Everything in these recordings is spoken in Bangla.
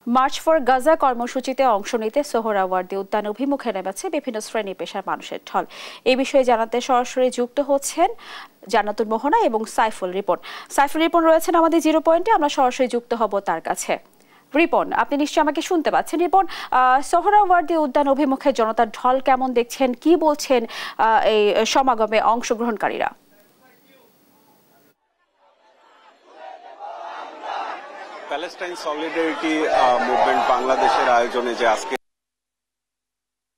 মার্চ ফর গাজা কর্মসূচিতে অংশ নিতে সোহরাওয়ার্দী উদ্যান অভিমুখে নেমেছে বিভিন্ন শ্রেণী পেশার মানুষের ঢল। এই বিষয়ে জানাতে সরাসরি যুক্ত হচ্ছেন জান্নাতুল মোহনা এবং সাইফুল রিপন। সাইফুল রিপন রয়েছেন আমাদের 0 পয়েন্টে, আমরা সরাসরি যুক্ত হব তার কাছে। রিপন, আপনি নিশ্চয়ই আমাকে শুনতে পাচ্ছেন। রিপন, সোহরাওয়ার্দী উদ্যান অভিমুখে জনতার ঢল কেমন দেখছেন, কি বলছেন এই সমাগমে অংশগ্রহণকারীরা? প্যালেস্টাইন সলিডারিটি মুভমেন্ট বাংলাদেশের আয়োজনে যে আজকে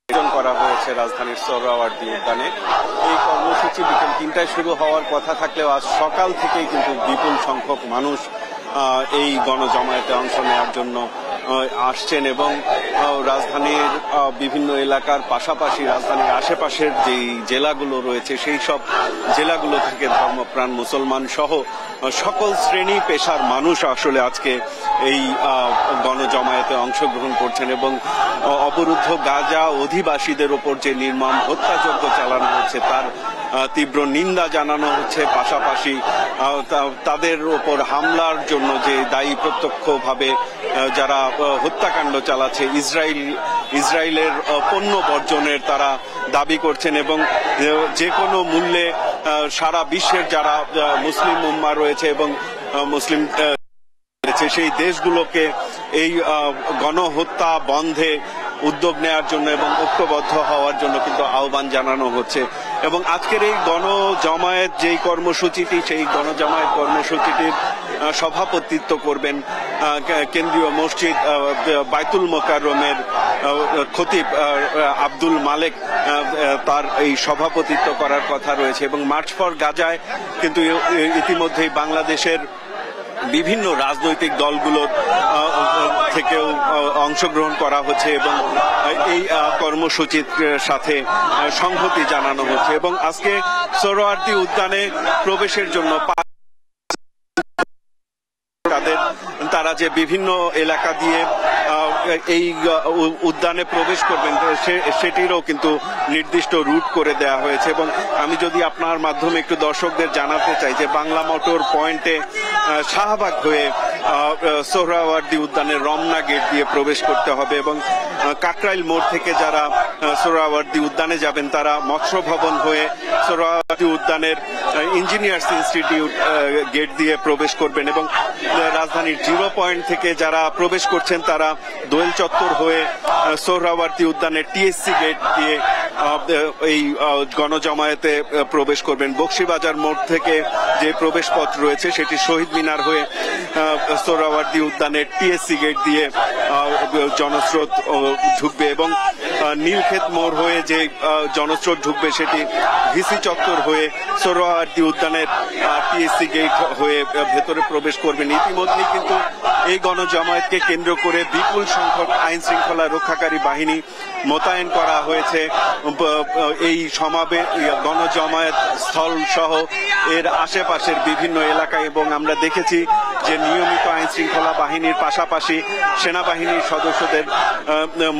আয়োজন করা হয়েছে রাজধানীর সোহরাওয়ার্দী উদ্যানে, এই কর্মসূচি বিকেল 3টায় শুরু হওয়ার কথা থাকলেও আজ সকাল থেকেই কিন্তু বিপুল সংখ্যক মানুষ এই গণজমায়েতে অংশ নেওয়ার জন্য আসছেন এবং রাজধানীর বিভিন্ন এলাকার পাশাপাশি রাজধানীর আশেপাশের যেই জেলাগুলো রয়েছে সেই সব জেলাগুলো থেকে ধর্মপ্রাণ মুসলমান সহ সকল শ্রেণী পেশার মানুষ আসলে আজকে এই গণজমায়েতে অংশগ্রহণ করছেন এবং অবরুদ্ধ গাজা অধিবাসীদের ওপর যে নির্মম হত্যাযজ্ঞ চালানো হচ্ছে তার তীব্র নিন্দা জানানো হচ্ছে। পাশাপাশি তাদের ওপর হামলার জন্য যে দায়ী প্রত্যক্ষভাবে যারা হত্যাকাণ্ড চালাচ্ছে ইসরায়েলের পণ্য বর্জনের তারা দাবি করছেন এবং যে কোনো মূল্যে সারা বিশ্বের যারা মুসলিম উম্মাহ রয়েছে এবং মুসলিম সেই দেশগুলোকে এই গণহত্যা বন্ধে উদ্যোগ নেওয়ার জন্য এবং ঐক্যবদ্ধ হওয়ার জন্য কিন্তু আহ্বান জানানো হচ্ছে। এবং আজকের এই গণজমায়েত যেই কর্মসূচিটি, সেই গণজমায়েত কর্মসূচিটির সভাপতিত্ব করবেন কেন্দ্রীয় মসজিদ বাইতুল মোকাররমের খতিব আব্দুল মালেক, তার এই সভাপতিত্ব করার কথা রয়েছে। এবং মার্চ ফর গাজায় কিন্তু ইতিমধ্যেই বাংলাদেশের বিভিন্ন রাজনৈতিক দলগুলোর থেকেও অংশগ্রহণ করা হচ্ছে এবং এই কর্মসূচির সাথে সংহতি জানানো হচ্ছে। এবং আজকে সোহরাওয়ার্দী উদ্যানে প্রবেশের জন্য তারা যে বিভিন্ন এলাকা দিয়ে এই উদ্যানে প্রবেশ করবেন সেটিরও কিন্তু নির্দিষ্ট রুট করে দেওয়া হয়েছে। এবং আমি যদি আপনার মাধ্যমে একটু দর্শকদের জানাতে চাই যে বাংলা মোটর পয়েন্টে শাহবাগ হয়ে সোহরাওয়ার্দী উদ্যানের রমনা গেট দিয়ে প্রবেশ করতে হবে এবং কাকরাইল মোড় থেকে যারা সোহরাওয়ার্দী উদ্যানে যাবেন তারা মৎস্য ভবন হয়ে সোহরাওয়ার্দী উদ্যানের ইঞ্জিনিয়ার্স ইনস্টিটিউট গেট দিয়ে প্রবেশ করবেন এবং রাজধানীর 0 পয়েন্ট থেকে যারা প্রবেশ করছেন তারা দোয়েল চত্বর হয়ে সোহরাওয়ার্দী উদ্যানের টিএসসি গেট দিয়ে এই গণজমায়েতে প্রবেশ করবেন। বকশীবাজার মোড় থেকে যে প্রবেশ পথ রয়েছে সেটি শহীদ মিনার হয়ে সোহরাওয়ার্দী উদ্যানের টিএসসি গেট দিয়ে জনস্রোত ঢুকবে এবং নীলক্ষেত মোড় হয়ে যে জনস্রোত ঢুকবে সেটি ভিসি চত্বর হয়ে সোহরাওয়ার্দী উদ্যানের টিএসসি গেট হয়ে ভেতরে প্রবেশ করবেন। ইতিমধ্যেই কিন্তু এই গণজমায়েতকে কেন্দ্র করে বিপুল সংখ্যক আইন শৃঙ্খলা রক্ষাকারী বাহিনী মোতায়েন করা হয়েছে এই গণজমায়েত স্থল সহ এর আশেপাশের বিভিন্ন এলাকায়। এবং আমরা দেখেছি যে নিয়মিত আইন শৃঙ্খলা বাহিনীর পাশাপাশি সেনাবাহিনীর সদস্যদের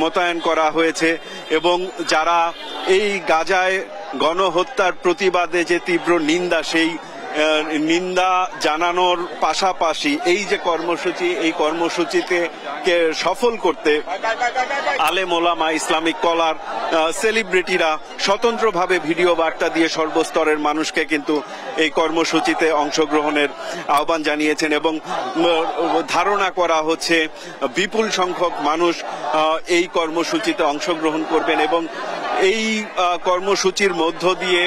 মোতায়েন করা হয়েছে এবং যারা এই গাজায় গণহত্যার প্রতিবাদে যে তীব্র নিন্দা, সেই নিন্দা জানানোর পাশাপাশি এই যে কর্মসূচি, এই কর্মসূচিতে সফল করতে আলেম ওলামা, ইসলামিক কলার, সেলিব্রিটিরা স্বতন্ত্রভাবে ভিডিও বার্তা দিয়ে সর্বস্তরের মানুষকে কিন্তু এই কর্মসূচিতে অংশগ্রহণের আহ্বান জানিয়েছেন এবং ধারণা করা হচ্ছে বিপুল সংখ্যক মানুষ এই কর্মসূচিতে অংশগ্রহণ করবেন এবং এই কর্মসূচির মধ্য দিয়ে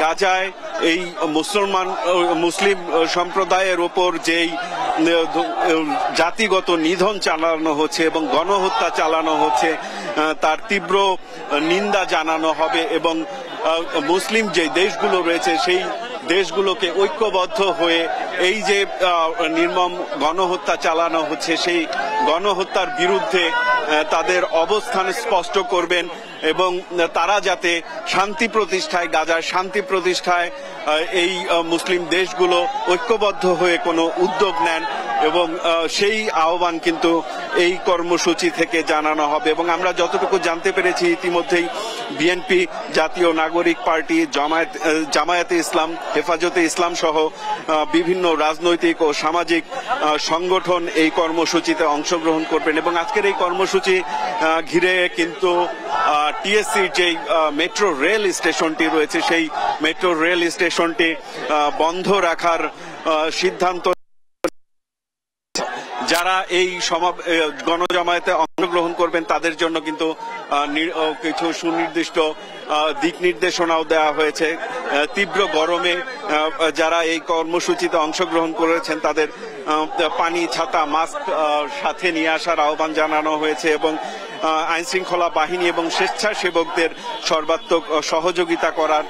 গাজায় এই মুসলিম সম্প্রদায়ের ওপর যেই জাতিগত নিধন চালানো হচ্ছে এবং গণহত্যা চালানো হচ্ছে তার তীব্র নিন্দা জানানো হবে এবং মুসলিম যে দেশগুলো রয়েছে সেই দেশগুলোকে ঐক্যবদ্ধ হয়ে এই যে নির্মম গণহত্যা চালানো হচ্ছে সেই গণহত্যার বিরুদ্ধে তাদের অবস্থান স্পষ্ট করবেন এবং তারা যাতে শান্তি প্রতিষ্ঠায়, গাজার শান্তি প্রতিষ্ঠায় এই মুসলিম দেশগুলো ঐক্যবদ্ধ হয়ে কোনো উদ্যোগ নেন এবং সেই আহ্বান কিন্তু এই কর্মসূচি থেকে জানানো হবে। এবং আমরা যতটুকু জানতে পেরেছি ইতিমধ্যেই বিএনপি, জাতীয় নাগরিক পার্টি, জামায়াতে ইসলাম, হেফাজতে ইসলাম সহ বিভিন্ন রাজনৈতিক ও সামাজিক সংগঠন এই কর্মসূচিতে অংশগ্রহণ করবেন। এবং আজকের এই কর্মসূচি ঘিরে কিন্তু টিএসসির যেই মেট্রো রেল স্টেশনটি রয়েছে সেই মেট্রো রেল স্টেশনটি বন্ধ রাখার সিদ্ধান্ত। যারা এই গণজমায়েতে অংশগ্রহণ করবেন তাদের জন্য কিন্তু কিছু সুনির্দিষ্ট দিক নির্দেশনাও দেওয়া হয়েছে। তীব্র গরমে যারা এই কর্মসূচিতে অংশগ্রহণ করেছেন তাদের পানি, ছাতা, মাস্ক সাথে নিয়ে আসার আহ্বান জানানো হয়েছে এবং আইন শৃঙ্খলা বাহিনী এবং স্বেচ্ছাসেবকদের সর্বাত্মক সহযোগিতা করার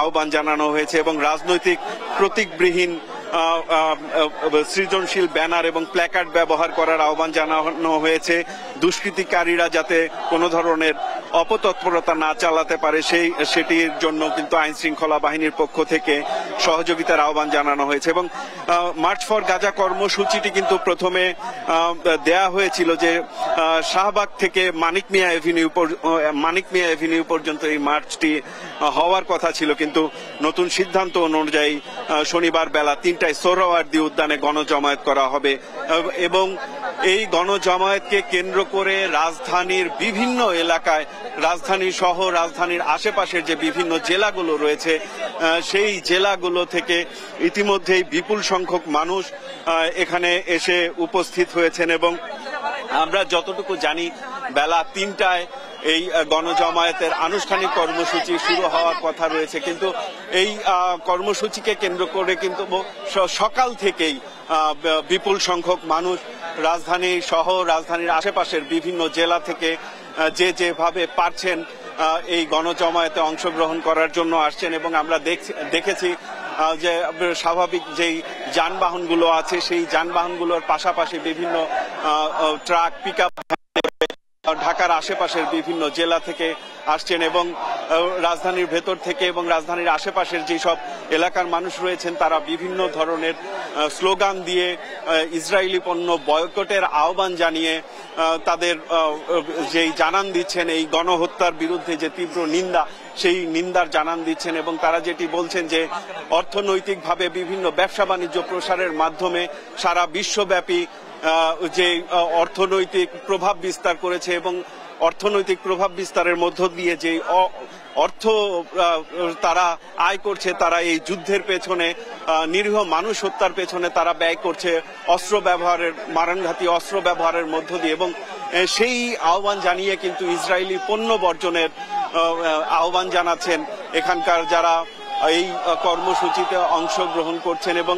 আহ্বান জানানো হয়েছে এবং রাজনৈতিক প্রতীকবিহীন সৃজনশীল ব্যানার এবং প্ল্যাকার্ড ব্যবহার করার আহ্বান জানানো হয়েছে। দুষ্কৃতিকারীরা যাতে কোনো ধরনের অপতৎপরতা না চালাতে পারে সেটির জন্য কিন্তু আইন শৃঙ্খলা বাহিনীর পক্ষ থেকে সহযোগিতার আহ্বান জানানো হয়েছে। এবং মার্চ ফর গাজা কর্মসূচিটি কিন্তু প্রথমে দেয়া হয়েছিল যে শাহবাগ থেকে মানিক মিয়া এভিনিউ পর্যন্ত এই মার্চটি হওয়ার কথা ছিল, কিন্তু নতুন সিদ্ধান্ত অনুযায়ী শনিবার বেলা 3টায় সোহরাওয়ার্দী উদ্যানে গণজমায়েত করা হবে। এবং এই গণজমায়েতকে কেন্দ্র করে রাজধানীর বিভিন্ন এলাকায়, রাজধানী সহ রাজধানীর আশেপাশের যে বিভিন্ন জেলাগুলো রয়েছে সেই জেলাগুলো থেকে ইতিমধ্যেই বিপুল সংখ্যক মানুষ এখানে এসে উপস্থিত হয়েছেন। এবং আমরা যতটুকু জানি বেলা 3টায় এই গণজমায়েতের আনুষ্ঠানিক কর্মসূচি শুরু হওয়ার কথা রয়েছে, কিন্তু এই কর্মসূচিকে কেন্দ্র করে কিন্তু সকাল থেকেই বিপুল সংখ্যক মানুষ রাজধানী সহ রাজধানীর আশেপাশের বিভিন্ন জেলা থেকে যেভাবে পারছেন এই গণজমায়েতে অংশগ্রহণ করার জন্য আসছেন। এবং আমরা দেখেছি যে স্বাভাবিক যেই যানবাহনগুলো আছে সেই যানবাহনগুলোর পাশাপাশি বিভিন্ন ট্রাক, পিকআপ ঢাকার আশেপাশের বিভিন্ন জেলা থেকে আসছেন এবং রাজধানীর ভেতর থেকে এবং রাজধানীর আশেপাশের যেসব এলাকার মানুষ রয়েছেন তারা বিভিন্ন ধরনের স্লোগান দিয়ে ইসরায়েলি পণ্য বয়কটের আহ্বান জানিয়ে তাদের যেই জানান দিচ্ছেন এই গণহত্যার বিরুদ্ধে যে তীব্র নিন্দা, সেই নিন্দার জানান দিচ্ছেন। এবং তারা যেটি বলছেন যে অর্থনৈতিকভাবে বিভিন্ন ব্যবসা বাণিজ্য প্রসারের মাধ্যমে সারা বিশ্বব্যাপী যে অর্থনৈতিক প্রভাব বিস্তার করেছে এবং অর্থনৈতিক প্রভাব বিস্তারের মধ্য দিয়ে যে অর্থ তারা আয় করছে, তারা এই যুদ্ধের পেছনে, নিরীহ মানুষ হত্যার পেছনে তারা ব্যয় করছে অস্ত্র ব্যবহারের, মারণঘাতী অস্ত্র ব্যবহারের মধ্য দিয়ে। এবং সেই আহ্বান জানিয়ে কিন্তু ইসরায়েলি পণ্য বর্জনের আহ্বান জানাচ্ছেন এখানকার যারা এই কর্মসূচিতে অংশগ্রহণ করছেন। এবং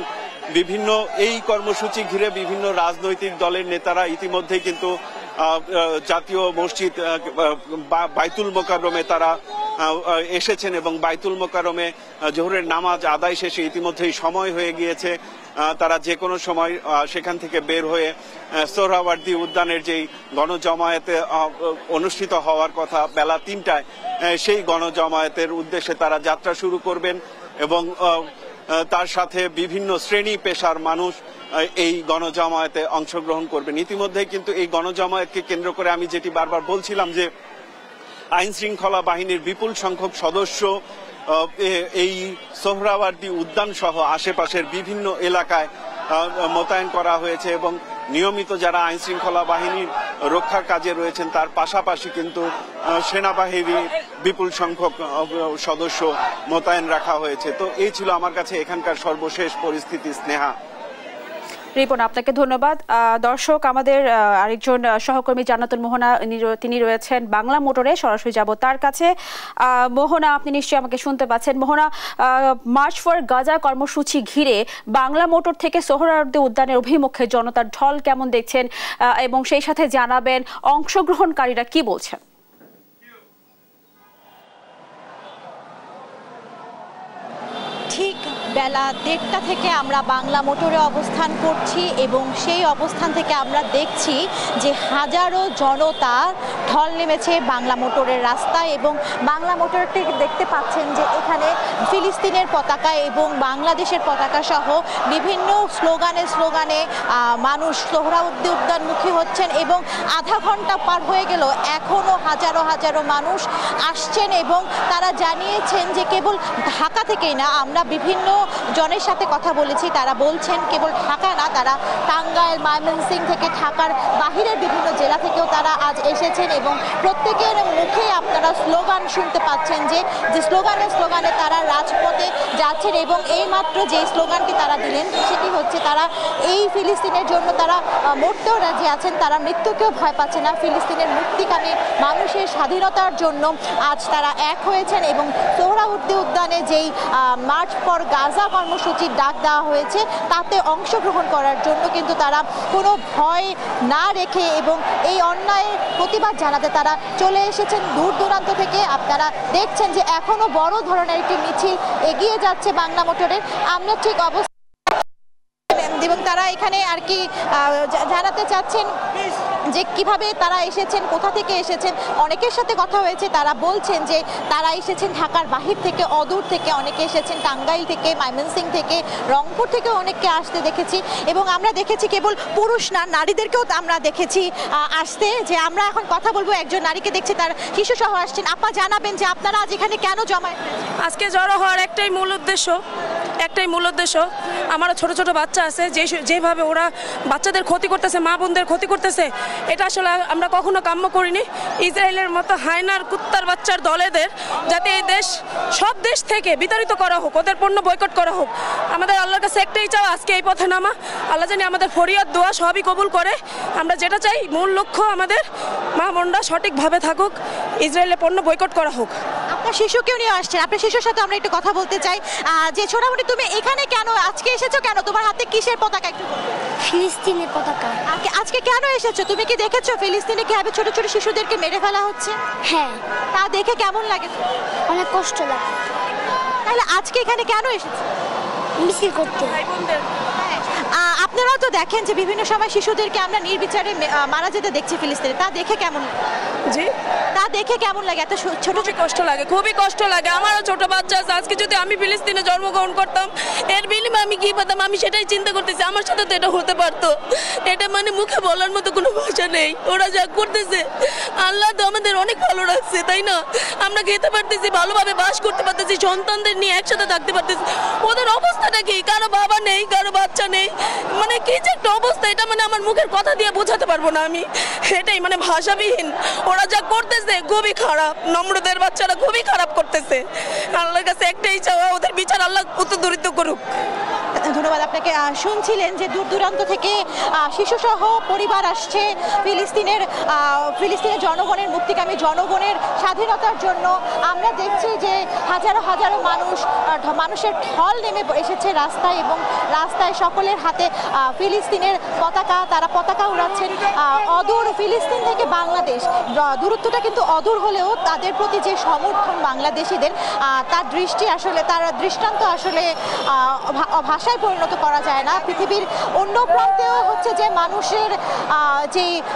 বিভিন্ন এই কর্মসূচি ঘিরে বিভিন্ন রাজনৈতিক দলের নেতারা ইতিমধ্যেই কিন্তু জাতীয় মসজিদ বাইতুল মোকাররমে তারা এসেছেন এবং বাইতুল মোকাররমে জোহরের নামাজ আদায় শেষে ইতিমধ্যেই সময় হয়ে গিয়েছে। তারা যে কোনো সময় সেখান থেকে বের হয়ে সোহরাওয়ার্দী উদ্যানের যেই গণজমায়েতে অনুষ্ঠিত হওয়ার কথা বেলা 3টায় সেই গণজমায়েতের উদ্দেশ্যে তারা যাত্রা শুরু করবেন। এবং তার সাথে বিভিন্ন শ্রেণী পেশার মানুষ এই গণজমায়েতে অংশগ্রহণ করবেন। ইতিমধ্যে কিন্তু এই গণজমায়েতকে কেন্দ্র করে আমি যেটি বারবার বলছিলাম যে আইন শৃঙ্খলা বাহিনীর বিপুল সংখ্যক সদস্য এই সোহরাওয়ার্দী উদ্যান সহ আশেপাশের বিভিন্ন এলাকায় মোতায়েন করা হয়েছে এবং নিয়মিত যারা আইন শৃঙ্খলা বাহিনীর রক্ষার কাজে রয়েছেন তার পাশাপাশি কিন্তু সেনাবাহিনীর বিপুল সংখ্যক সদস্য মোতায়েন রাখা হয়েছে। তো এই ছিল আমার কাছে এখানকার সর্বশেষ পরিস্থিতি। স্নেহা, রিপন, আপনাকে ধন্যবাদ। দর্শক, আমাদের আরেকজন সহকর্মী জান্নাতুল মোহনা, তিনি রয়েছেন বাংলা মোটরে, সরাসরি যাব তার কাছে। মোহনা, আপনি নিশ্চয়ই আমাকে শুনতে পাচ্ছেন। মোহনা, মার্চ ফর গাজা কর্মসূচি ঘিরে বাংলা মোটর থেকে সোহরাওয়ার্দী উদ্যানের অভিমুখে জনতার ঢল কেমন দেখছেন এবং সেই সাথে জানাবেন অংশগ্রহণকারীরা কি বলছেন। ঠিক বেলা 1:30 থেকে আমরা বাংলা মোটরে অবস্থান করছি এবং সেই অবস্থান থেকে আমরা দেখছি যে হাজারো জনতা ঢল নেমেছে বাংলা মোটরের রাস্তায় এবং বাংলা মোটরটি দেখতে পাচ্ছেন যে এখানে ফিলিস্তিনের পতাকা এবং বাংলাদেশের পতাকা সহ বিভিন্ন স্লোগানে মানুষ সোহরাওয়ার্দী উদ্যানমুখী হচ্ছেন এবং আধা ঘন্টা পার হয়ে গেল এখনও হাজারো মানুষ আসছেন এবং তারা জানিয়েছেন যে কেবল ঢাকা থেকেই না, আমরা বিভিন্ন জনের সাথে কথা বলেছি, তারা বলছেন কেবল ঢাকা না, তারা টাঙ্গাইল, ময়মনসিংহ থেকে ঢাকার বাহিরের বিভিন্ন জেলা থেকেও তারা আজ এসেছেন এবং প্রত্যেকের মুখে আপনারা স্লোগান শুনতে পাচ্ছেন যে স্লোগানে তারা রাজপথে যাচ্ছেন এবং এইমাত্র যে স্লোগানটি তারা দিলেন সেটি হচ্ছে তারা এই ফিলিস্তিনের জন্য তারা মরতেও রাজি আছেন, তারা মৃত্যুকেও ভয় পাচ্ছে না। ফিলিস্তিনের মুক্তিকামী মানুষের স্বাধীনতার জন্য আজ তারা এক হয়েছেন এবং সোহরাওয়ার্দী উদ্যানে যেই মার্চ ফর গাজা কর্মসূচির ডাক দেওয়া হয়েছে তাতে অংশগ্রহণ করার জন্য কিন্তু তারা কোনো ভয় না রেখে এবং এই অন্যায়ের প্রতিবাদ জানাতে তারা চলে এসেছেন দূর দূরান্ত থেকে। আপনারা দেখছেন যে এখনো বড় ধরনের একটি মিছিল এগিয়ে যাচ্ছে বাংলা মোটরের। আমরা ঠিক অবস্থা এবং তারা এখানে আর কি জানাতে চাচ্ছেন যে কিভাবে তারা এসেছেন, কোথা থেকে এসেছেন। অনেকের সাথে কথা হয়েছে, তারা বলছেন যে তারা এসেছেন ঢাকার বাহির থেকে, অদূর থেকে, অনেকে এসেছেন টাঙ্গাইল থেকে, ময়মনসিংহ থেকে, রংপুর থেকে অনেককে আসতে দেখেছি এবং আমরা দেখেছি কেবল পুরুষ না, নারীদেরকেও আমরা দেখেছি আসতে। যে আমরা এখন কথা বলবো একজন নারীকে দেখছি, তার শিশু সহ আসছেন। আপা জানাবেন যে আপনারা আজ এখানে কেন জমায়েত হয়েছেন? আজকে জড়ো হওয়ার একটাই মূল উদ্দেশ্য আমারও ছোট ছোট বাচ্চা আছে, যেভাবে ওরা বাচ্চাদের ক্ষতি করতেছে, মা বোনদের ক্ষতি করতেছে, এটা আসলে আমরা কখনো কাম্য করিনি। ইসরায়েলের মতো হায়নার কুত্তার বাচ্চার দলেদের যাতে এই সব দেশ থেকে বিতাড়িত করা হোক, ওদের পণ্য বয়কট করা হোক। আমাদের আল্লাহর কাছে একটাই চাওয়া, আজকে এই পথে নামা, আল্লাহ জানি আমাদের ফরিয়াদ দোয়া সবই কবুল করে। আমরা যেটা চাই, মূল লক্ষ্য আমাদের মা বোনরা সঠিকভাবে থাকুক, ইসরায়েলের পণ্য বয়কট করা হোক। আপনার শিশুকেও নিয়ে আসছেন, আপনার শিশুর সাথে আমরা একটু কথা বলতে চাই। যে ছোটামুটি তুমি এখানে কেন আজকে এসেছো, কেন তোমার হাতে কিসের পতাকা? একটু ফিলিস্তিনের পতাকা। আজকে কেন এসেছো? তুমি কি দেখেছো ফিলিস্তিনে কিভাবে ছোট ছোট শিশুদেরকে মেরে ফেলা হচ্ছে? হ্যাঁ। তা দেখে কেমন লাগে? অনেক কষ্ট লাগে। তাহলে আজকে এখানে কেন এসেছো? মিছিল করতে। আপনারাও তো দেখেন যে বিভিন্ন সময় শিশুদেরকে আমরা নির্বিচারে মারা যেতে দেখছি ফিলিস্তিনে, তা দেখে কেমন জি তা দেখে কেমন লাগে? এত ছোট কষ্ট লাগে, খুবই কষ্ট লাগে। আমারও ছোট বাচ্চা আছে। আজকে যদি আমি ফিলিস্তিনে জন্মগ্রহণ করতাম, এর বিনিময়ে আমি কি পেতাম, আমি সেটাই চিন্তা করতেছি। আমার সাথে তো এটা হতে পারতো, এটা মানে মুখে বলার মতো কোনো ভাষা নেই। ওরা যা করতেছে, আল্লাহ তো আমাদের অনেক ভালো রাখছে, তাই না? আমরা খেতে পারতেছি, ভালোভাবে বাস করতে পারতেছি, সন্তানদের নিয়ে একসাথে থাকতে পারতেছি। ওদের অবস্থাটা কি? কারো বাবা নেই, কারো বাচ্চা নেই, মানে কি যে একটা অবস্থা, এটা মানে আমার মুখের কথা দিয়ে বোঝাতে পারবো না আমি। এটাই মানে ভাষাবিহীন। ওরা যা করতেছে খুবই খারাপ, নম্রদের বাচ্চারা খুবই খারাপ করতেছে। আল্লাহর কাছে একটাই চাওয়া, ওদের বিচার আল্লাহ উত্তরদরিদ্র করুক। ধন্যবাদ আপনাকে। শুনছিলেন যে দূর দূরান্ত থেকে শিশুসহ পরিবার আসছে ফিলিস্তিনের জনগণের, মুক্তিকামী জনগণের স্বাধীনতার জন্য। আমরা দেখছি যে হাজারো মানুষের ঢল নেমে এসেছে রাস্তায় এবং রাস্তায় সকলের হাতে ফিলিস্তিনের পতাকা, তারা পতাকা উড়াচ্ছেন। অদূর ফিলিস্তিন থেকে বাংলাদেশ, দূরত্বটা কিন্তু অদূর হলেও তাদের প্রতি যে সমর্থন বাংলাদেশিদের, তার দৃষ্টান্ত আসলে ভাষায় পরিণত করা যায় না। পৃথিবীর অন্য প্রান্তেও হচ্ছে যে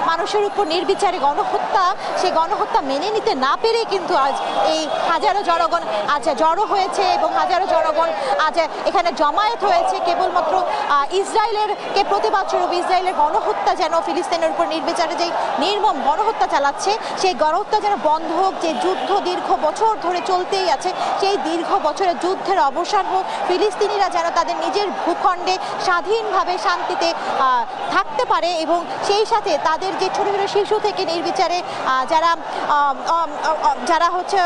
মানুষের উপর নির্বিচারে গণহত্যা, সেই গণহত্যা মেনে নিতে না পেরে কিন্তু আজ এই হাজারো জনগণ আজ জড়ো হয়েছে এবং হাজারো জনগণ আজ এখানে জমায়েত হয়েছে কেবলমাত্র ইসরায়েলের প্রতিবাদ স্বরূপ। ইসরায়েলের গণহত্যা যেন, ফিলিস্তিনের উপর নির্বিচারে যে নির্মম গণহত্যা চালাচ্ছে, সেই গণহত্যা যেন বন্ধ হোক। যে যুদ্ধ দীর্ঘ বছর ধরে চলতেই আছে, সেই দীর্ঘ বছরের যুদ্ধের অবসান হোক। ফিলিস্তিনিরা যেন তাদের নিজের ভূখণ্ডে স্বাধীনভাবে শান্তিতে থাকতে পারে এবং সেই সাথে তাদের যে ছোট ছোট শিশু থেকে নির্বিচারে যারা হচ্ছে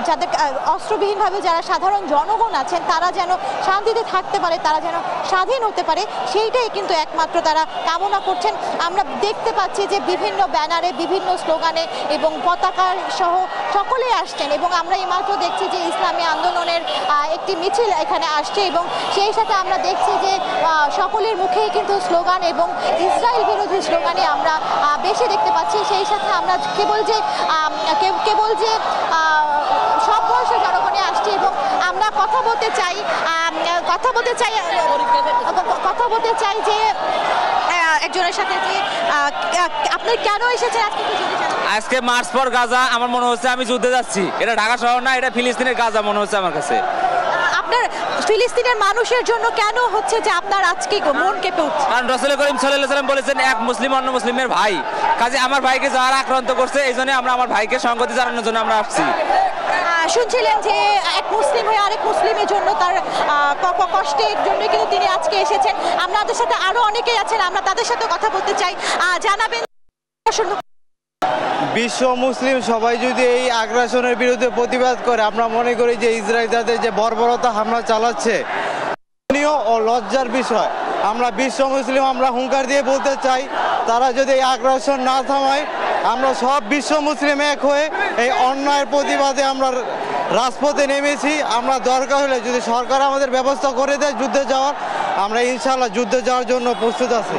যাদের অস্ত্রবিহীনভাবে যারা সাধারণ জনগণ আছেন, তারা যেন শান্তিতে থাকতে পারে, তারা যেন স্বাধীন হতে পারে, সেইটাই কিন্তু একমাত্র তারা কামনা করছেন। আমরা দেখতে পাচ্ছি যে বিভিন্ন ব্যানারে, বিভিন্ন স্লোগানে এবং পতাকা সহ সকলেই আসছেন এবং আমরা এইমাত্র দেখছি যে ইসলামী আন্দোলনের একটি মিছিল এখানে আসছে এবং সেই সাথে আমরা দেখছি যে সকলের মুখেই কিন্তু স্লোগান এবং ইসরায়েল বিরোধী স্লোগানে আমরা বেশি দেখতে পাচ্ছি। সেই সাথে আমরা কেবল যে সব বয়সের জনগণে আসছে এবং আমরা কথা বলতে চাই যে একজনের সাথে যে আপনি কেন এসেছেন আজকে একটু যদি জানান। আজকে মার্চ ফর গাজা আমার মনে হচ্ছে আমি যুদ্ধে যাচ্ছি। এটা ঢাকা শহর না, এটা ফিলিস্তিনের গাজা মনে হচ্ছে আমার কাছে। আপনার ফিলিস্তিনের মানুষের জন্য কেন হচ্ছে যে আপনার আজকে মন কেঁপে উঠছে? কারণ রাসূল করিম সাল্লাল্লাহু আলাইহি ওয়াসাল্লাম বলেছেন এক মুসলিম অন্য মুসলিমের ভাই, কাজে আমার ভাইকে যারা আক্রান্ত করছে এই জন্য আমরা আমার ভাইকে সংগতি জানানোর জন্য আমরা আসছি। শুনছিলেন যে এক মুসলিম হয়ে আরেক মুসলিমের জন্য তার কষ্টের জন্য কিন্তু তিনি আজকে এসেছেন। আপনাদের সাথে আরো অনেকেই আছেন, আমরা তাদের সাথে কথা বলতে চাই। জানাবেন বিশ্ব মুসলিম সবাই যদি এই আগ্রাসনের বিরুদ্ধে প্রতিবাদ করে, আমরা মনে করি যে ইসরায়েল তাদের যে বর্বরতা হামলা চালাচ্ছে ও লজ্জার বিষয়। আমরা বিশ্ব মুসলিম আমরা হুঙ্কার দিয়ে বলতে চাই, তারা যদি এই আগ্রাসন না থামায়, আমরা সব বিশ্ব মুসলিম এক হয়ে এই অন্যায়ের প্রতিবাদে আমরা রাজপথে নেমেছি। আমরা দরকার হলে যদি সরকার আমাদের ব্যবস্থা করে দেয় যুদ্ধে যাওয়ার, আমরা ইনশাআল্লাহ যুদ্ধে যাওয়ার জন্য প্রস্তুত আছি।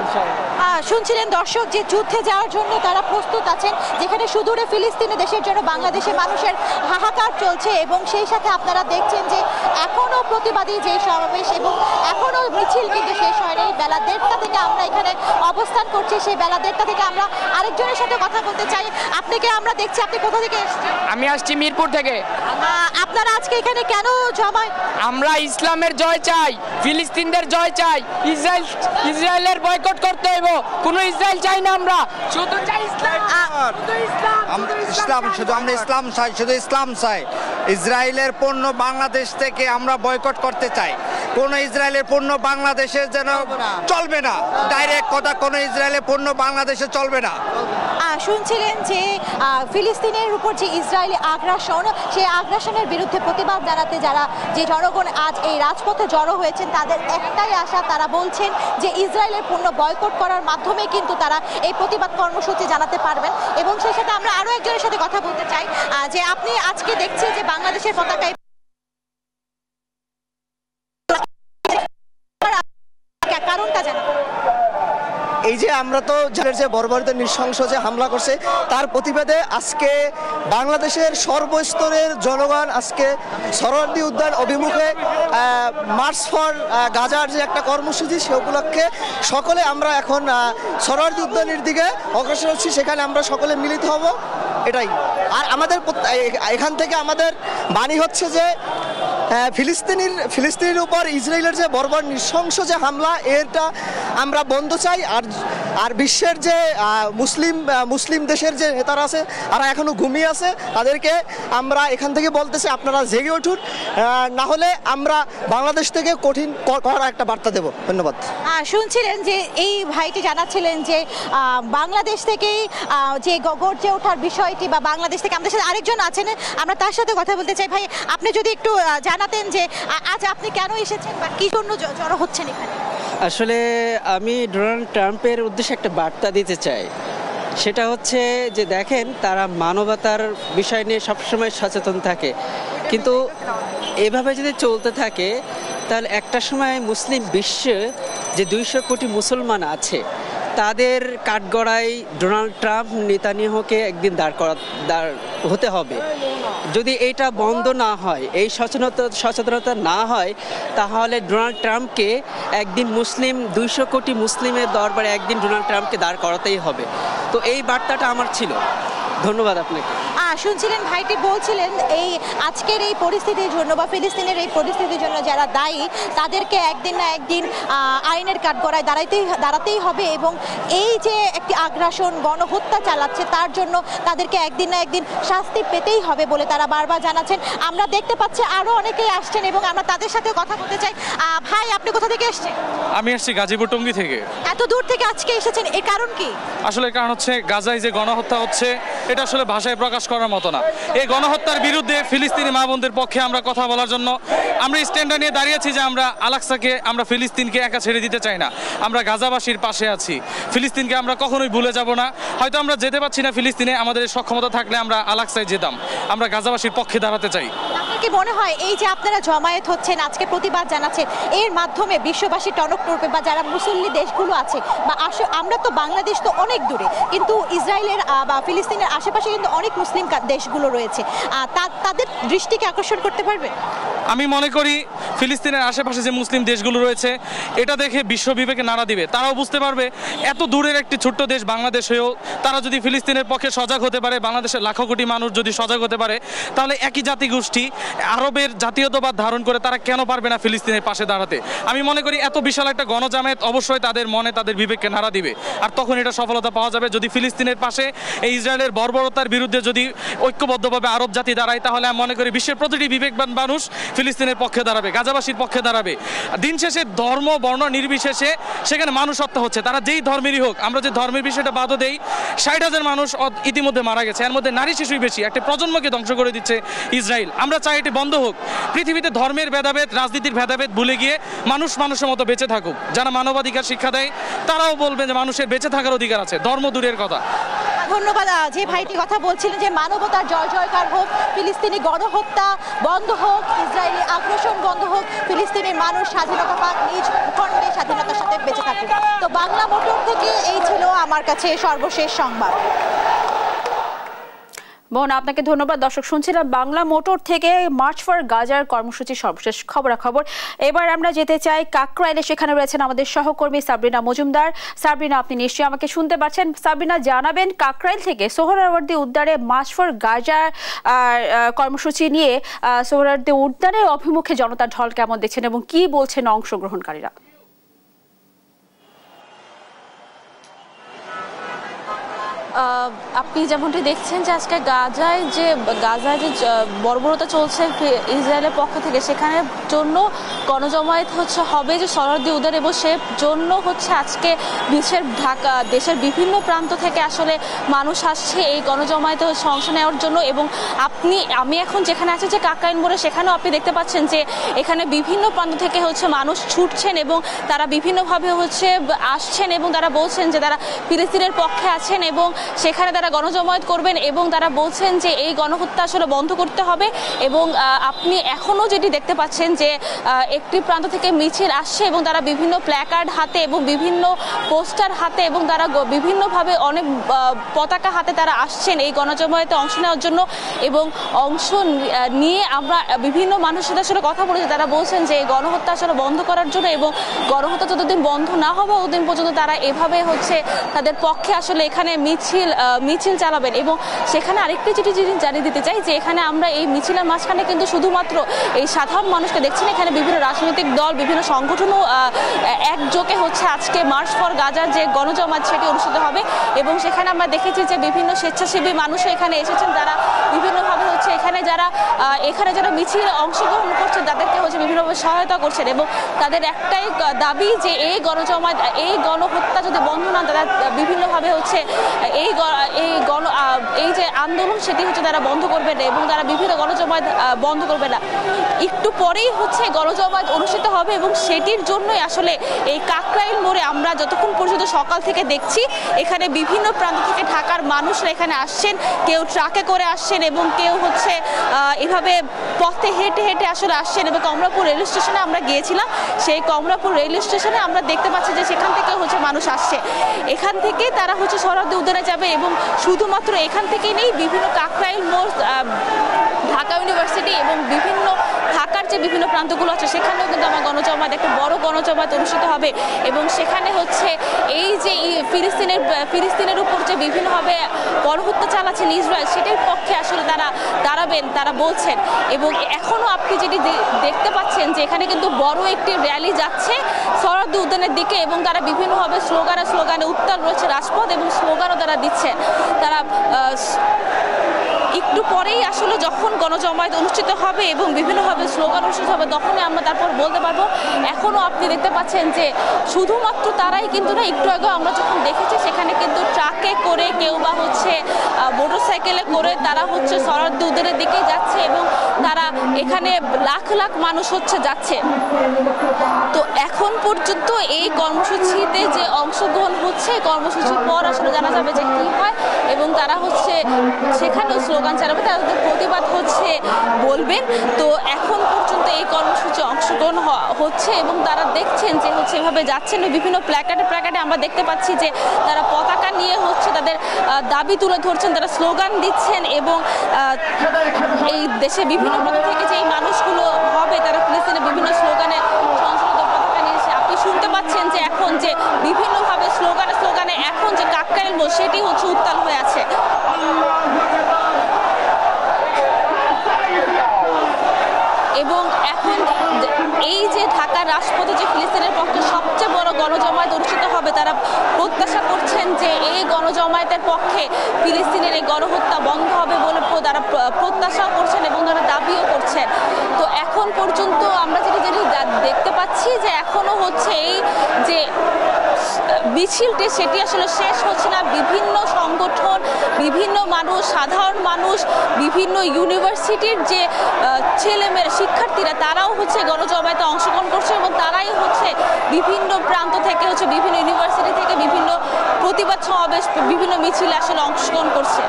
শুনছিলেন দর্শক যে যুদ্ধে যাওয়ার জন্য তারা প্রস্তুত আছেন, যেখানে সুদূরে ফিলিস্তিনি দেশের জন্য বাংলাদেশের মানুষের হাহাকার চলছে এবং সেই সাথে আপনারা দেখছেন যে এখনো প্রতিবাদী যে সমাবেশ এবং এখনো মিছিল কিন্তু শেষ হয়নি। বেলা 1:30 থেকে আমরা এখানে অবস্থান করছি। সেই বেলা 1:30 থেকে আমরা আরেকজনের সাথে কথা বলতে চাই। আপনাকে আমরা দেখছি, আপনি কোথা থেকে এসেছেন? আমি আসছি মিরপুর থেকে। আপনারা আজকে এখানে কেন জমায়? আমরা ইসলামের জয় চাই, ফিলিস্তিনদের জয় চাই, ইসরায়েলের বয়কট করতে হইব। কোন ইসরায়েল চাই না, আমরা শুধু চাই ইসলাম। আমরা ইসলাম চাই, শুধু ইসলাম চাই। ইসরায়েলের পণ্য বাংলাদেশ থেকে আমরা বয়কট করতে চাই। কোন ইসরায়েলের পণ্য বাংলাদেশে যেন চলবে না, ডাইরেক্ট কথা, কোন ইসরায়েলের পণ্য বাংলাদেশে চলবে না। শুনছিলেন যে ফিলিস্তিনের উপর যে ইসরায়েলি আগ্রাসন, সেই আগ্রাসনের বিরুদ্ধে প্রতিবাদ জানাতে যারা যে জনগণ আজ এই রাজপথে জড়ো হয়েছেন, তাদের একটাই আশা। তারা বলছেন যে ইসরায়েলের পণ্য বয়কট করার মাধ্যমে কিন্তু তারা এই প্রতিবাদ কর্মসূচি জানাতে পারবেন। এবং সেই সাথে আমরা আরো একজনের সাথে কথা বলতে চাই যে আপনি আজকে দেখছি যে বাংলাদেশের পতাকায় কারণটা জানাবেন। এই যে আমরা তো যে বর্বরিত নৃশংস যে হামলা করছে তার প্রতিবাদে আজকে বাংলাদেশের সর্বস্তরের জনগণ আজকে সরোয়ার্দী উদ্যান অভিমুখে মার্চ ফর গাজার যে একটা কর্মসূচি, সে উপলক্ষে সকলে আমরা এখন সরোয়ার্দী উদ্যানের দিকে অগ্রসর হচ্ছি। সেখানে আমরা সকলে মিলিত হব, এটাই। আর আমাদের এখান থেকে আমাদের বাণী হচ্ছে যে ফিলিস্তিনের উপর ইসরায়েলের যে বর্বর নৃশংস যে হামলা, এটা আমরা বন্ধ চাই। আর বিশ্বের যে মুসলিম দেশের যে নেতারা আছে, তারা এখনো ঘুমিয়ে আছে, তাদেরকে আমরা এখান থেকে বলতেছি আপনারা জেগে উঠুন, না হলে আমরা বাংলাদেশ থেকে কঠিন করার একটা বার্তা দেব। ধন্যবাদ। শুনছিলেন যে এই ভাইটি জানাচ্ছিলেন যে বাংলাদেশ থেকেই যে গর্জে ওঠার বিষয়টি, বা বাংলাদেশ থেকে আমাদের সাথে আরেকজন আছেন, আমরা তার সাথে কথা বলতে চাই। ভাই, আপনি যদি একটু জানাতেন যে আজ আপনি কেন এসেছেন বা কি জন্য জড়ো হচ্ছেন এখানে? আসলে আমি ডোনাল্ড ট্রাম্পের উদ্দেশ্যে একটা বার্তা দিতে চাই। সেটা হচ্ছে যে দেখেন, তারা মানবতার বিষয় নিয়ে সবসময় সচেতন থাকে, কিন্তু এভাবে যদি চলতে থাকে তাহলে একটা সময় মুসলিম বিশ্বে যে 200 কোটি মুসলমান আছে, তাদের কাঠগড়ায় ডোনাল্ড ট্রাম্প নেতানিয়াহুকে একদিন দাঁড় হতে হবে। যদি এটা বন্ধ না হয়, এই সচেতনতা না হয়, তাহলে ডোনাল্ড ট্রাম্পকে একদিন 200 কোটি মুসলিমের দরবারে একদিন ডোনাল্ড ট্রাম্পকে দাঁড় করাতেই হবে। তো এই বার্তাটা আমার ছিল। ধন্যবাদ আপনাকে। শুনছিলেন ভাইটি বলছিলেন এই আজকের এই পরিস্থিতির জন্য বা ফিলিস্তিনের এই পরিস্থিতির জন্য যারা দায়ী, তাদেরকে একদিন না একদিন আইনের কাঠগড়ায় দাঁড়াতেই হবে এবং এই যে একটি আগ্রাসন গণহত্যা চালাচ্ছে, তার জন্য তাদেরকে একদিন না একদিন শাস্তি পেতেই হবে বলে তারা বারবার জানাচ্ছেন। আমরা দেখতে পাচ্ছি আরো অনেকেই আসছেন এবং আমরা তাদের সাথে কথা বলতে চাই। ভাই, আপনি কোথা থেকে এসেছেন? আমি আসছি গাজীপুর টঙ্গী থেকে। এত দূর থেকে আজকে এসেছেন, এর কারণ কি? আসলে কারণ হচ্ছে গাজায় যে গণহত্যা হচ্ছে, এটা আসলে ভাষায় প্রকাশ করার মতো না। এই গণহত্যার বিরুদ্ধে ফিলিস্তিনি মা বোনদের পক্ষে আমরা কথা বলার জন্য আমরা স্ট্যান্ডার্ড নিয়ে দাঁড়িয়েছি যে আমরা আলাকসাকে, আমরা ফিলিস্তিনকে একা ছেড়ে দিতে চাই না। আমরা গাজাবাসীর পাশে আছি, ফিলিস্তিনকে আমরা কখনোই ভুলে যাব না। হয়তো আমরা যেতে পারছি না ফিলিস্তিনে, আমাদের সক্ষমতা থাকলে আমরা আলাকসায় যেতাম। আমরা গাজাবাসীর পক্ষে দাঁড়াতে চাই। আপনার কি মনে হয় এই যে আপনারা জমায়েত হচ্ছেন, আজকে প্রতিবাদ জানাচ্ছেন, এর মাধ্যমে বিশ্ববাসী টনক নড়বে বা যারা মুসল্লি দেশগুলো আছে, বা আমরা তো বাংলাদেশ তো অনেক দূরে, কিন্তু ইসরায়েলের বা ফিলিস্তিনের আশেপাশে কিন্তু অনেক মুসলিম দেশগুলো রয়েছে, তাদের দৃষ্টিকে আকর্ষণ করতে পারবে? আমি মনে করি ফিলিস্তিনের আশেপাশে যে মুসলিম দেশগুলো রয়েছে এটা দেখে বিশ্ব বিবেকে নাড়া দিবে। তারাও বুঝতে পারবে এত দূরের একটি ছোট্ট দেশ বাংলাদেশ হয়েও তারা যদি ফিলিস্তিনের পক্ষে সজাগ হতে পারে, বাংলাদেশের লাখো কোটি মানুষ যদি সজাগ হতে পারে, তাহলে একই জাতিগোষ্ঠী আরবের জাতীয়তাবাদ ধারণ করে তারা কেন পারবে না ফিলিস্তিনের পাশে দাঁড়াতে। আমি মনে করি এত বিশাল একটা গণজামায়াত অবশ্যই তাদের মনে তাদের বিবেককে নাড়া দিবে, আর তখন এটা সফলতা পাওয়া যাবে। যদি ফিলিস্তিনের পাশে এই ইসরায়েলের বর্বরতার বিরুদ্ধে যদি ঐক্যবদ্ধভাবে আরব জাতি দাঁড়ায়, তাহলে আমি মনে করি বিশ্বের প্রতিটি বিবেকবান মানুষ ফিলিস্তিনের পক্ষে দাঁড়াবে, গাজাবাসীর পক্ষে দাঁড়াবে। দিন শেষে ধর্ম বর্ণ নির্বিশেষে সেখানে মানুষ হত্যা হচ্ছে, তারা যেই ধর্মেরই হোক। আমরা যে ধর্মের বিষয়টা বাদও দেই, 60,000 মানুষ ইতিমধ্যে মারা গেছে, এর মধ্যে নারী শিশুই বেশি, একটা প্রজন্মকে ধ্বংস করে দিচ্ছে ইসরায়েল। আমরা চাই এটি বন্ধ হোক। পৃথিবীতে ধর্মের ভেদাভেদ, রাজনীতির ভেদাভেদ ভুলে গিয়ে মানুষ মানুষের মতো বেঁচে থাকুক। যারা মানবাধিকার শিক্ষা দেয় তারাও বলবে যে মানুষের বেঁচে থাকার অধিকার আছে, ধর্ম দূরের কথা। ধন্যবাদ। যে ভাইটি কথা বলছিলেন যে মানবতার জয় জয়কার হোক, ফিলিস্তিনি গণহত্যা বন্ধ হোক, ইসরায়েলি আগ্রাসন বন্ধ হোক, ফিলিস্তিনের মানুষ স্বাধীনতা পাক, নিজ ভূখণ্ডে স্বাধীনতার সাথে বেঁচে থাকুক। তো বাংলা মোটর থেকে এই ছিল আমার কাছে সর্বশেষ সংবাদ। মোহনা, আপনাকে ধন্যবাদ। দর্শক, শুনছিলাম বাংলা মোটর থেকে মার্চ ফর গাজার কর্মসূচির সর্বশেষ খবরাখবর। এবার আমরা যেতে চাই কাকরাইলে, সেখানে রয়েছেন আমাদের সহকর্মী সাবরিনা মজুমদার। সাবরিনা, আপনি নিশ্চয়ই আমাকে শুনতে পাচ্ছেন। সাবরিনা, জানাবেন কাকরাইল থেকে সোহরাওয়ার্দী উদ্যানে মার্চ ফর গাজার কর্মসূচি নিয়ে সোহরাওয়ার্দী উদ্যানের অভিমুখে জনতার ঢল কেমন দেখছেন এবং কি বলছেন অংশগ্রহণকারীরা? আপনি যেমনটি দেখছেন যে আজকে গাজায় যে বর্বরতা চলছে ইসরায়েলের পক্ষ থেকে, সেখানে জন্য গণজমায়েত হবে যে সোহরাওয়ার্দী উদ্যান, এবং সে জন্য আজকে দেশের বিভিন্ন প্রান্ত থেকে আসলে মানুষ আসছে এই গণজমায়েতে অংশ নেওয়ার জন্য। এবং আমি এখন যেখানে আছি যে কাকরাইল মোড়ে, সেখানেও আপনি দেখতে পাচ্ছেন যে এখানে বিভিন্ন প্রান্ত থেকে মানুষ ছুটছেন এবং তারা বিভিন্নভাবে আসছেন এবং তারা বলছেন যে তারা ফিলিস্তিনের পক্ষে আছেন এবং সেখানে তারা গণজমায়েত করবেন এবং তারা বলছেন যে এই গণহত্যা আসলে বন্ধ করতে হবে। এবং আপনি এখনো যেটি দেখতে পাচ্ছেন যে একটি প্রান্ত থেকে মিছিল আসছে এবং তারা বিভিন্ন প্ল্যাকার্ড হাতে এবং বিভিন্ন পোস্টার হাতে এবং তারা বিভিন্নভাবে অনেক পতাকা হাতে তারা আসছেন এই গণজমায়েতে অংশ নেওয়ার জন্য। এবং অংশ নিয়ে আমরা বিভিন্ন মানুষের সাথে আসলে কথা বলেছি, তারা বলছেন যে এই গণহত্যা আসলে বন্ধ করার জন্য এবং গণহত্যা যতদিন বন্ধ না হবে ততদিন পর্যন্ত তারা এভাবে তাদের পক্ষে আসলে এখানে মিছিল চালাবেন। এবং সেখানে আরেকটি জিনিস জানিয়ে দিতে চাই যে এখানে আমরা এই মিছিলের মাঝখানে কিন্তু শুধুমাত্র এই সাধারণ মানুষকে দেখছি না, এখানে বিভিন্ন রাজনৈতিক দল, বিভিন্ন সংগঠনও একযোগে আজকে মার্চ ফর গাজার যে গণজমায়েত সেটি অনুষ্ঠিত হবে। এবং সেখানে আমরা দেখেছি যে বিভিন্ন স্বেচ্ছাসেবী মানুষও এখানে এসেছেন, যারা বিভিন্নভাবে এখানে যারা মিছিলে অংশগ্রহণ করছেন তাদেরকে বিভিন্নভাবে সহায়তা করছেন। এবং তাদের একটাই দাবি যে এই গণজমায়েত, এই গণহত্যা যদি বন্ধ না, তারা বিভিন্নভাবে এই যে আন্দোলন সেটি তারা বন্ধ করবে না এবং তারা বিভিন্ন গণজমায়েত বন্ধ করবে না। একটু পরেই গণজমায়েত অনুষ্ঠিত হবে এবং সেটির জন্যই আসলে এই কাকরাইল মোড়ে আমরা যতক্ষণ পর্যন্ত সকাল থেকে দেখছি এখানে বিভিন্ন প্রান্ত থেকে ঢাকার মানুষরা এখানে আসছেন, কেউ ট্রাকে করে আসছেন এবং কেউ এভাবে পথে হেঁটে হেঁটে আসলে আসছেন। এবং কমলাপুর রেল স্টেশনে আমরা গিয়েছিলাম, সেই কমলাপুর রেল স্টেশনে আমরা দেখতে পাচ্ছি যে সেখান থেকে মানুষ আসছে, এখান থেকে তারা সোহরাওয়ার্দী উদ্যানে যাবে। এবং শুধুমাত্র এখান থেকেই নেই, বিভিন্ন কাকরাইল মোড়, ঢাকা ইউনিভার্সিটি এবং বিভিন্ন ঢাকার যে বিভিন্ন প্রান্তগুলো আছে সেখানেও কিন্তু আমার গণজমায়েত, একটা বড় গণজমায়েত অনুষ্ঠিত হবে। এবং সেখানে এই যে ফিলিস্তিনের উপর যে বিভিন্নভাবে গণহত্যা চালাচ্ছেন ইসরায়েল, সেটার পক্ষে আসলে তারা দাঁড়াবেন, তারা বলছেন। এবং এখনো আপনি যেটি দেখতে পাচ্ছেন যে এখানে কিন্তু বড় একটি র্যালি যাচ্ছে সোহরাওয়ার্দী উদ্যানের দিকে এবং তারা বিভিন্নভাবে স্লোগানে উত্তাল রয়েছে রাজপথ এবং স্লোগানও তারা দিচ্ছেন। তারা একটু পরেই আসলে যখন গণজমায়েত অনুষ্ঠিত হবে এবং বিভিন্নভাবে স্লোগান অনুষ্ঠিত হবে তখনই আমরা তারপর বলতে পারবো। এখনো আপনি দেখতে পাচ্ছেন যে শুধুমাত্র তারাই কিন্তু না, একটু আগে আমরা যখন দেখেছি সেখানে কিন্তু ট্রাকে করে কেউ বা মোটরসাইকেলে করে তারা সোহরাওয়ার্দী উদ্যানের দিকে যাচ্ছে এবং তারা এখানে লাখ লাখ মানুষ যাচ্ছে। তো এখন পর্যন্ত এই কর্মসূচিতে যে অংশগ্রহণ হচ্ছে, কর্মসূচির পর আসলে জানা যাবে যে কি হয় এবং তারা সেখানেও স্লোগান চালাবে, তাদের প্রতিবাদ হচ্ছে বলবেন। তো এখন পর্যন্ত এই কর্মসূচি অংশগ্রহণ হচ্ছে এবং তারা দেখছেন যে হচ্ছে এভাবে যাচ্ছেন বিভিন্ন প্ল্যাকার্ডে আমরা দেখতে পাচ্ছি যে তারা পতাকা নিয়ে হচ্ছে তাদের দাবি তুলে ধরছেন, তারা স্লোগান দিচ্ছেন এবং এই দেশে বিভিন্ন প্রান্ত থেকে যে এই মানুষগুলো হবে তারা ফিলিস্তিনের বিভিন্ন স্লোগানে সংশোধিত পতাকা নিয়ে এসে আপনি শুনতে পাচ্ছেন যে এখন যে বিভিন্নভাবে স্লোগানে এখন যে কাকরাইল মোড় সেটি হচ্ছে উত্তাল হয়ে আছে। এবং এখন এই যে ঢাকার রাজপথে যে ফিলিস্তিনের পক্ষে সবচেয়ে বড় গণজমায়েত অনুষ্ঠিত হবে, তারা প্রত্যাশা করছেন যে এই গণজমায়েতের পক্ষে ফিলিস্তিনের এই গণহত্যা বন্ধ হবে বলে তারা প্রত্যাশা করছেন এবং তারা দাবিও করছেন। তো এখন পর্যন্ত আমরা যেটি দেখতে পাচ্ছি যে এখনো হচ্ছে এই যে মিছিলটি সেটি আসলে শেষ হচ্ছে না। বিভিন্ন সংগঠন, বিভিন্ন মানুষ, সাধারণ মানুষ, বিভিন্ন ইউনিভার্সিটির যে ছেলেমেয়েরা, শিক্ষার্থীরা তারাও হচ্ছে গণজমায়েতে অংশগ্রহণ করছে এবং তারাই হচ্ছে বিভিন্ন প্রান্ত থেকে হচ্ছে বিভিন্ন ইউনিভার্সিটি থেকে বিভিন্ন প্রতিবাদ সমাবেশ, বিভিন্ন মিছিলে আসলে অংশগ্রহণ করছে।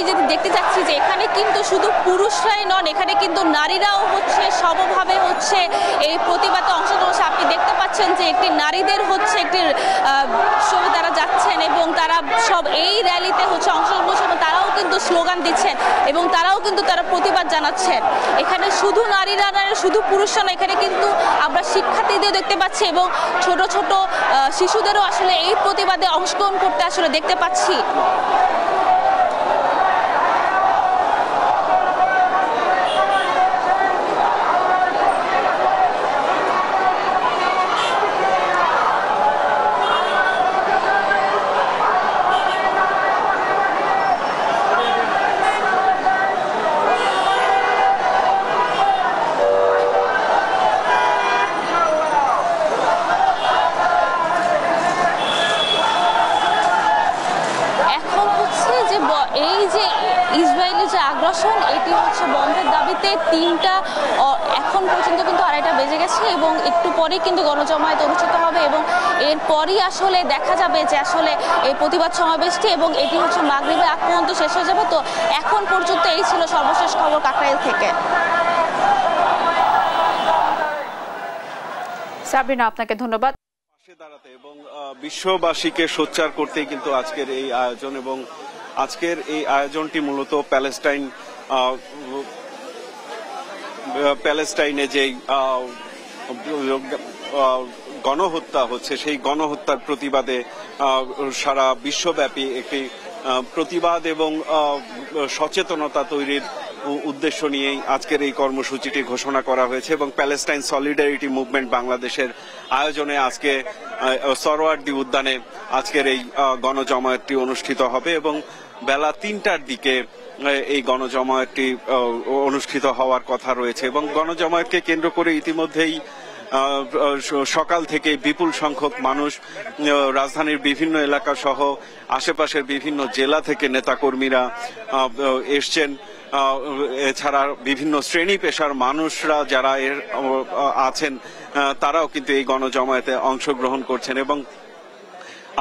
যদি দেখতে চাচ্ছি যে এখানে কিন্তু শুধু পুরুষরাই নন, এখানে কিন্তু নারীরাও হচ্ছে সমভাবে হচ্ছে এই প্রতিবাদে অংশগ্রহণ। আপনি দেখতে পাচ্ছেন যে একটি নারীদের হচ্ছে একটি ছবি তারা যাচ্ছেন এবং তারা সব এই র্যালিতে হচ্ছে অংশগ্রহণ করছেন এবং তারাও কিন্তু স্লোগান দিচ্ছেন এবং তারাও কিন্তু তারা প্রতিবাদ জানাচ্ছেন। এখানে শুধু নারীরা নয়, শুধু পুরুষরা নয়, এখানে কিন্তু আমরা শিক্ষার্থীদের দেখতে পাচ্ছি এবং ছোট ছোট শিশুদেরও আসলে এই প্রতিবাদে অংশগ্রহণ করতে আসলে দেখতে পাচ্ছি। এটি হচ্ছে বন্ধের দাবিতে এখন পর্যন্ত কিন্তু 2:30 বেজে গেছে এবং একটু পরেই কিন্তু গণজমায়েত অনুষ্ঠিত হবে এবং এরপরই আসলে দেখা যাবে যে আসলে এই প্রতিবাদ সমাবেশটি এবং এটি হচ্ছে মাগরিবের আগ পর্যন্ত শেষ হয়ে যাবে। তো এখন পর্যন্ত এই ছিল সর্বশেষ খবর কাকরাইল থেকে। সাবরিনা, আপনাকে ধন্যবাদ। দাঁড়াতে এবং বিশ্ববাসীকে সোচ্চার করতেই কিন্তু আজকের এই আয়োজন এবং আজকের এই আয়োজনটি মূলত প্যালেস্টাইনে যেই গণহত্যা হচ্ছে সেই গণহত্যার প্রতিবাদে সারা বিশ্বব্যাপী একটি প্রতিবাদ এবং সচেতনতা তৈরির উদ্দেশ্য নিয়েই আজকের এই কর্মসূচিটি ঘোষণা করা হয়েছে এবং প্যালেস্টাইন সলিডারিটি মুভমেন্ট বাংলাদেশের আয়োজনে আজকে সরোয়ার্দী উদ্যানে আজকের এই গণজমায়েতটি অনুষ্ঠিত হবে এবং বেলা 3টার দিকে এই গণজমায়েতটি অনুষ্ঠিত হওয়ার কথা রয়েছে এবং গণজমায়েতকে কেন্দ্র করে ইতিমধ্যেই সকাল থেকে বিপুল সংখ্যক মানুষ রাজধানীর বিভিন্ন এলাকা সহ আশেপাশের বিভিন্ন জেলা থেকে নেতাকর্মীরা এসছেন। এছাড়া বিভিন্ন শ্রেণী পেশার মানুষরা যারা আছেন তারাও কিন্তু এই গণজমায়েতে অংশগ্রহণ করছেন এবং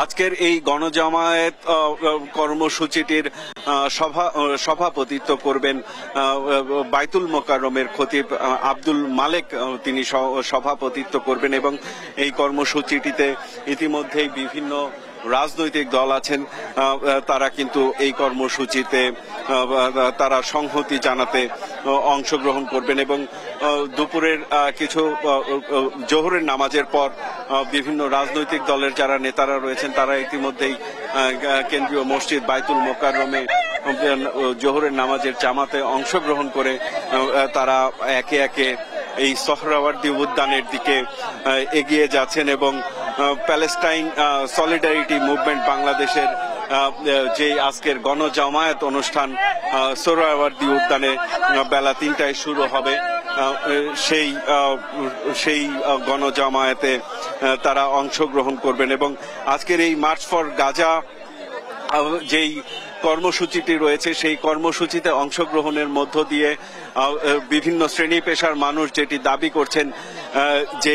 আজকের এই গণজমায়েত কর্মসূচিটির সভাপতিত্ব করবেন বাইতুল মোকাররমের খতিব আব্দুল মালেক, তিনি সভাপতিত্ব করবেন এবং এই কর্মসূচিটিতে ইতিমধ্যেই বিভিন্ন রাজনৈতিক দল আছেন, তারা কিন্তু এই কর্মসূচিতে তারা সংহতি জানাতে অংশগ্রহণ করবেন এবং দুপুরের কিছু জোহরের নামাজের পর বিভিন্ন রাজনৈতিক দলের যারা নেতারা রয়েছেন তারা ইতিমধ্যেই কেন্দ্রীয় মসজিদ বাইতুল মোকাররমে জোহরের নামাজের জামাতে অংশগ্রহণ করে তারা একে একে এই সোহরাওয়ার্দী উদ্যানের দিকে এগিয়ে যাচ্ছেন এবং প্যালেস্টাইন সলিডারিটি মুভমেন্ট বাংলাদেশের যে আজকের গণজমায়েত অনুষ্ঠান সোহরাওয়ার্দী উদ্যানে বেলা 3টায় শুরু হবে সেই গণজামায়াতে তারা অংশগ্রহণ করবেন। এবং আজকের এই মার্চ ফর গাজা যেই কর্মসূচিটি রয়েছে সেই কর্মসূচিতে অংশগ্রহণের মধ্য দিয়ে বিভিন্ন শ্রেণী পেশার মানুষ যেটি দাবি করছেন যে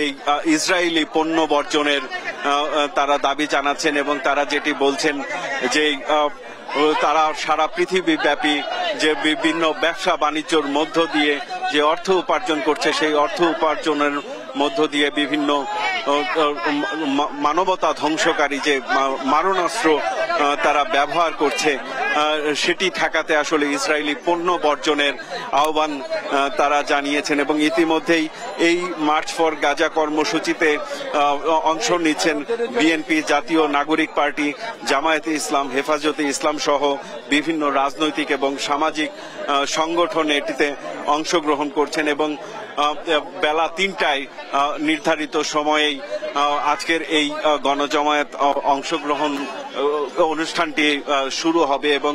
ইসরায়েলি পণ্য বর্জনের তারা দাবি জানাচ্ছেন এবং তারা যেটি বলছেন যে তারা সারা পৃথিবীব্যাপী যে বিভিন্ন ব্যবসা বাণিজ্যর মধ্য দিয়ে যে অর্থ উপার্জন করছে সেই অর্থ উপার্জনের মধ্য দিয়ে বিভিন্ন মানবতা ধ্বংসকারী যে মারণাস্ত্র তারা ব্যবহার করছে সেটি ঠেকাতে আসলে ইসরায়েলি পণ্য বর্জনের আহ্বান তারা জানিয়েছেন। এবং ইতিমধ্যেই এই মার্চ ফর গাজা কর্মসূচিতে অংশ নিচ্ছেন বিএনপি, জাতীয় নাগরিক পার্টি, জামায়াতে ইসলাম, হেফাজতে ইসলাম সহ বিভিন্ন রাজনৈতিক এবং সামাজিক সংগঠন এটিতে অংশগ্রহণ করছেন। এবং বেলা ৩টায় নির্ধারিত সময়েই আজকের এই গণজামায়াত অংশগ্রহণ অনুষ্ঠানটি শুরু হবে। এবং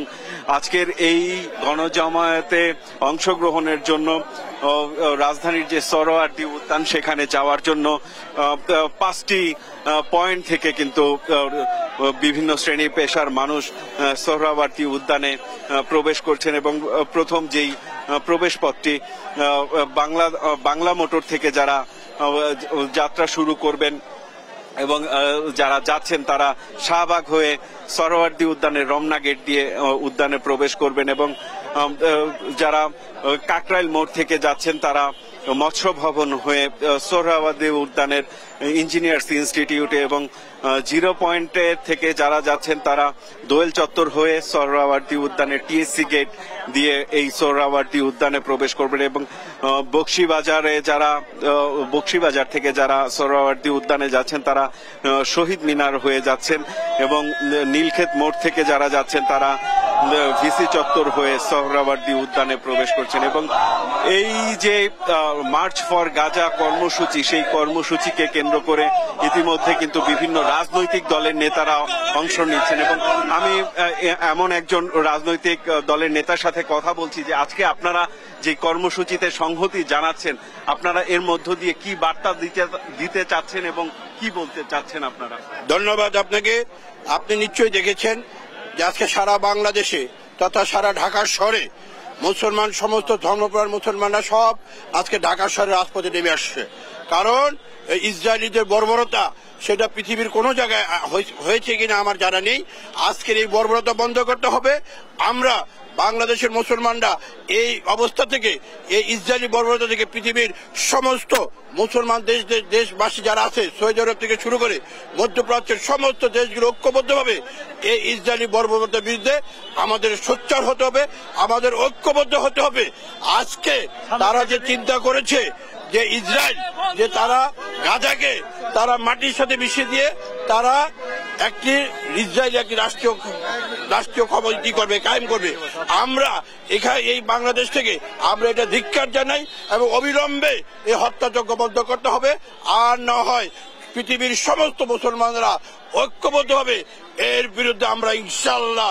আজকের এই গণজামায়াতে অংশগ্রহণের জন্য রাজধানীর যে সোহরাওয়ার্দী উদ্যান সেখানে যাওয়ার জন্য 5টি পয়েন্ট থেকে কিন্তু বিভিন্ন শ্রেণী পেশার মানুষ সোহরাওয়ার্দী উদ্যানে প্রবেশ করছেন। এবং প্রথম যেই প্রবেশ পথটি বাংলা মোটর থেকে যারা যাত্রা শুরু করবেন এবং যারা যাচ্ছেন তারা শাহবাগ হয়ে সোহরাওয়ার্দী উদ্যানের রমনা গেট দিয়ে উদ্যানে প্রবেশ করবেন। এবং যারা কাকরাইল মোড় থেকে যাচ্ছেন তারা মৎস্য ভবন হয়ে সোহরাওয়ার্দী উদ্যানের ইঞ্জিনিয়ার্স ইনস্টিটিউটে এবং 0 পয়েন্টে থেকে যারা যাচ্ছেন তারা দোয়েল চত্বর হয়ে সোহরাওয়ার্দী উদ্যানের টিএসসি গেট দিয়ে এই সোহরাওয়ার্দী উদ্যানে প্রবেশ করবেন। এবং বকশীবাজার থেকে যারা সোহরাওয়ার্দী উদ্যানে যাচ্ছেন তারা শহীদ মিনার হয়ে যাচ্ছেন। এবং নীলক্ষেত মোড় থেকে যারা যাচ্ছেন তারা ভিসি চত্বর হয়ে সোহরাওয়ার্দী উদ্যানে প্রবেশ করছেন। এবং এই যে মার্চ ফর গাজা কর্মসূচি সেই কর্মসূচিকে কেন্দ্র করে ইতিমধ্যে কিন্তু বিভিন্ন রাজনৈতিক দলের নেতারা অংশ নিচ্ছেন। এবং আমি এমন একজন রাজনৈতিক দলের নেতার সাথে কথা বলছি যে আজকে আপনারা যে কর্মসূচিতে সংহতি জানাচ্ছেন আপনারা এর মধ্য দিয়ে কি বার্তা দিতে চাচ্ছেন এবং কি বলতে চাচ্ছেন আপনারা? ধন্যবাদ আপনাকে। আপনি নিশ্চয়ই দেখেছেন যে আজকে সারা বাংলাদেশে তথা সারা ঢাকা শহরে মুসলমান সমস্ত ধর্মপ্রাণ মুসলমানরা সব আজকে ঢাকা শহরে রাজপথে নেমে আসছে। কারণ ইসরায়েলিদের বর্বরতা সেটা পৃথিবীর কোনো জায়গায় হয়েছে কিনা আমার জানা নেই। আজকের এই বর্বরতা বন্ধ করতে হবে। আমরা বাংলাদেশের মুসলমানরা এই অবস্থা থেকে, এই ইসরায়েলি বর্বরতা থেকে পৃথিবীর সমস্ত মুসলমান দেশবাসী যারা আছে সৌদি আরব থেকে শুরু করে মধ্যপ্রাচ্যের সমস্ত দেশগুলো ঐক্যবদ্ধভাবে এই ইসরায়েলি বর্বরতার বিরুদ্ধে আমাদের সোচ্চার হতে হবে, আমাদের ঐক্যবদ্ধ হতে হবে। আজকে তারা যে চিন্তা করেছে যে ইসরায়েল যে তারা গাজাকে তারা মাটির সাথে মিশিয়ে দিয়ে তারা ইসরায়েল একটি রাষ্ট্রীয় ক্ষমতা করবে, কায়েম করবে। আমরা এখানে এই বাংলাদেশ থেকে আমরা এটা ধিক্কার জানাই এবং অবিলম্বে এই হত্যাযজ্ঞ বন্ধ করতে হবে। আর না হয় পৃথিবীর সমস্ত মুসলমানরা ঐক্যবদ্ধভাবে এর বিরুদ্ধে আমরা ইনশাআল্লাহ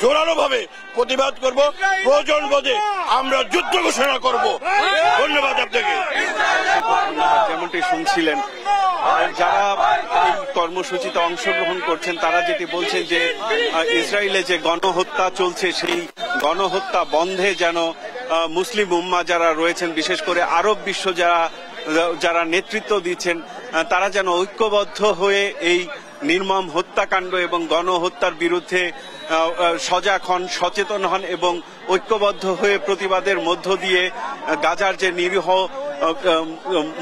জোরালো ভাবে প্রতিবাদ করব। প্রয়োজন বোধে আমরা যুদ্ধ ঘোষণা করব। ধন্যবাদ আপনাকে। যেমনটি শুনছিলেন যারা এই কর্মসূচিতে অংশগ্রহণ করছেন তারা যেটি বলছেন যে ইসরায়েলে যে গণহত্যা চলছে সেই গণহত্যা বন্ধে যেন মুসলিম উম্মাহ যারা রয়েছেন বিশেষ করে আরব বিশ্ব যারা নেতৃত্ব দিচ্ছেন তারা যেন ঐক্যবদ্ধ হয়ে এই নির্মম হত্যাকাণ্ড এবং গণহত্যার বিরুদ্ধে সজাগ হন, সচেতন হন এবং ঐক্যবদ্ধ হয়ে প্রতিবাদের মধ্য দিয়ে গাজার যে নিরীহ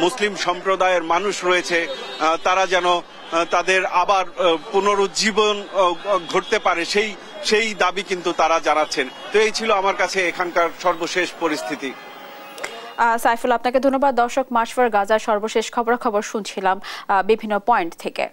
মুসলিম সম্প্রদায়ের মানুষ রয়েছে তারা যেন তাদের আবার পুনরুজ্জীবন ঘটতে পারে সেই দাবি কিন্তু তারা জানাচ্ছেন। তো এই ছিল আমার কাছে এখানকার সর্বশেষ পরিস্থিতি। সাইফুল, আপনাকে ধন্যবাদ। দর্শক, মার্চ ফর গাজার সর্বশেষ খবরাখবর শুনছিলাম বিভিন্ন পয়েন্ট থেকে।